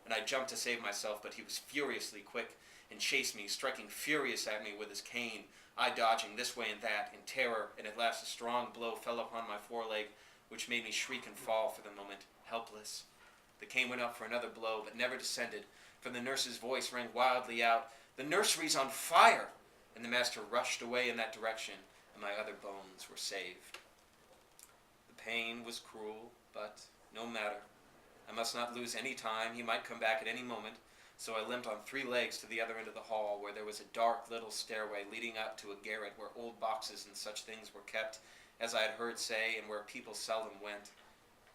and I jumped to save myself, but he was furiously quick and chased me, striking furious at me with his cane, I dodging this way and that in terror, and at last a strong blow fell upon my foreleg, which made me shriek and fall for the moment, helpless. The cane went up for another blow, but never descended, for the nurse's voice rang wildly out, "The nursery's on fire!" And the master rushed away in that direction, and my other bones were saved. The pain was cruel, but no matter. I must not lose any time. He might come back at any moment, so I limped on 3 legs to the other end of the hall, where there was a dark little stairway leading up to a garret where old boxes and such things were kept, as I had heard say, and where people seldom went.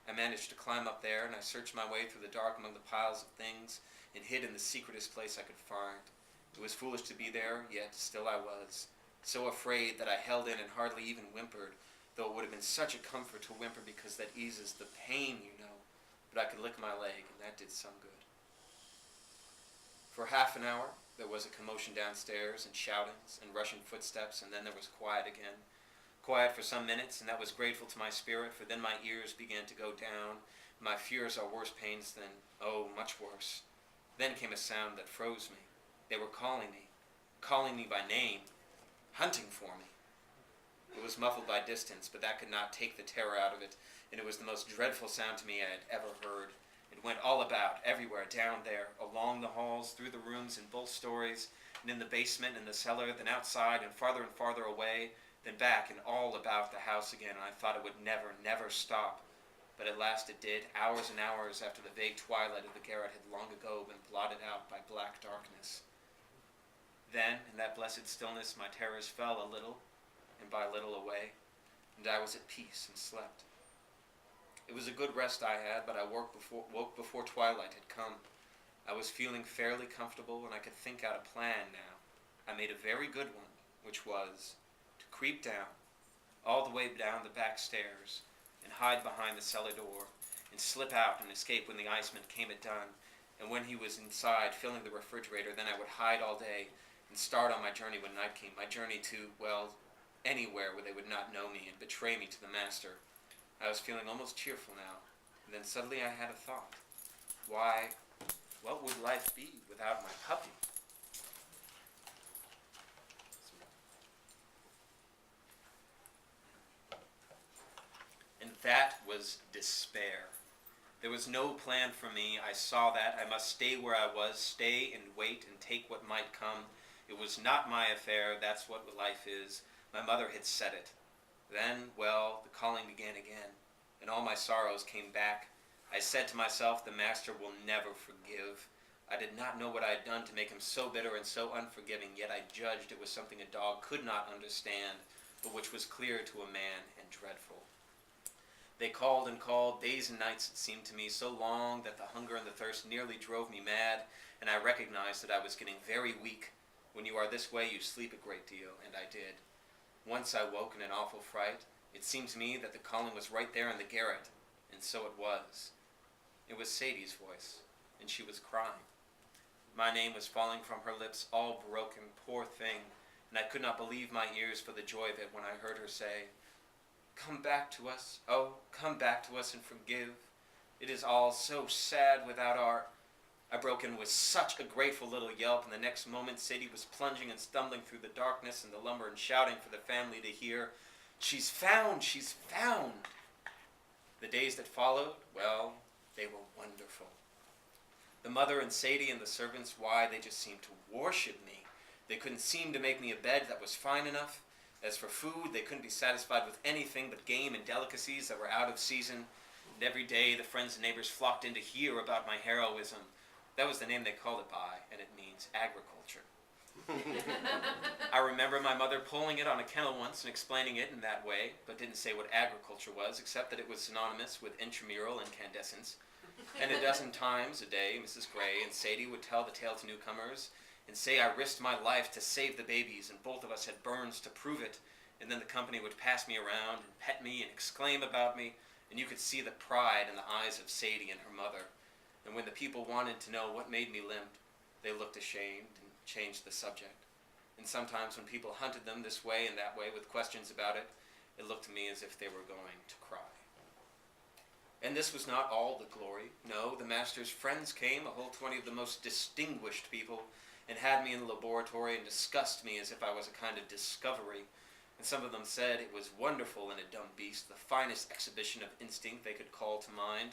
I managed to climb up there, and I searched my way through the dark among the piles of things, and hid in the secretest place I could find. It was foolish to be there, yet still I was, so afraid that I held in and hardly even whimpered, though it would have been such a comfort to whimper because that eases the pain, you know. But I could lick my leg, and that did some good. For half an hour, there was a commotion downstairs, and shoutings, and rushing footsteps, and then there was quiet again. Quiet for some minutes, and that was grateful to my spirit, for then my ears began to go down. My fears are worse pains than, oh, much worse. Then came a sound that froze me. They were calling me by name, hunting for me. It was muffled by distance, but that could not take the terror out of it, and it was the most dreadful sound to me I had ever heard. It went all about, everywhere, down there, along the halls, through the rooms in both stories, and in the basement and the cellar, then outside and farther away, then back and all about the house again, and I thought it would never, never stop. But at last it did, hours and hours after the vague twilight of the garret had long ago been blotted out by black darkness. Then, in that blessed stillness, my terrors fell a little, and by little away, and I was at peace and slept. It was a good rest I had, but I woke before twilight had come. I was feeling fairly comfortable, and I could think out a plan now. I made a very good one, which was to creep down, all the way down the back stairs, and hide behind the cellar door, and slip out and escape when the iceman came at done, and when he was inside filling the refrigerator, then I would hide all day, and start on my journey when night came, my journey to, well, anywhere where they would not know me and betray me to the master. I was feeling almost cheerful now, and then suddenly I had a thought. Why, what would life be without my puppy? And that was despair. There was no plan for me. I saw that. I must stay where I was, stay and wait and take what might come. It was not my affair. That's what life is. My mother had said it. Then, well, the calling began again, and all my sorrows came back. I said to myself, the master will never forgive. I did not know what I had done to make him so bitter and so unforgiving, yet I judged it was something a dog could not understand, but which was clear to a man and dreadful. They called and called, days and nights it seemed to me, so long that the hunger and the thirst nearly drove me mad, and I recognized that I was getting very weak. When you are this way, you sleep a great deal, and I did. Once I woke in an awful fright. It seemed to me that the calling was right there in the garret, and so it was. It was Sadie's voice, and she was crying. My name was falling from her lips, all broken, poor thing, and I could not believe my ears for the joy of it when I heard her say, "Come back to us, oh, come back to us and forgive. It is all so sad without our..." I broke in with such a grateful little yelp, and the next moment Sadie was plunging and stumbling through the darkness and the lumber and shouting for the family to hear, "She's found! She's found!" The days that followed, well, they were wonderful. The mother and Sadie and the servants, why, they just seemed to worship me. They couldn't seem to make me a bed that was fine enough. As for food, they couldn't be satisfied with anything but game and delicacies that were out of season. And every day the friends and neighbors flocked in to hear about my heroism. That was the name they called it by, and it means agriculture. I remember my mother pulling it on a kennel once and explaining it in that way, but didn't say what agriculture was, except that it was synonymous with intramural incandescence. And a dozen times a day, Mrs. Gray and Sadie would tell the tale to newcomers and say I risked my life to save the babies, and both of us had burns to prove it. And then the company would pass me around and pet me and exclaim about me, and you could see the pride in the eyes of Sadie and her mother. And when the people wanted to know what made me limp, they looked ashamed and changed the subject. And sometimes when people hunted them this way and that way with questions about it, it looked to me as if they were going to cry. And this was not all the glory. No, the master's friends came, a whole 20 of the most distinguished people, and had me in the laboratory and discussed me as if I was a kind of discovery. And some of them said it was wonderful in a dumb beast, the finest exhibition of instinct they could call to mind.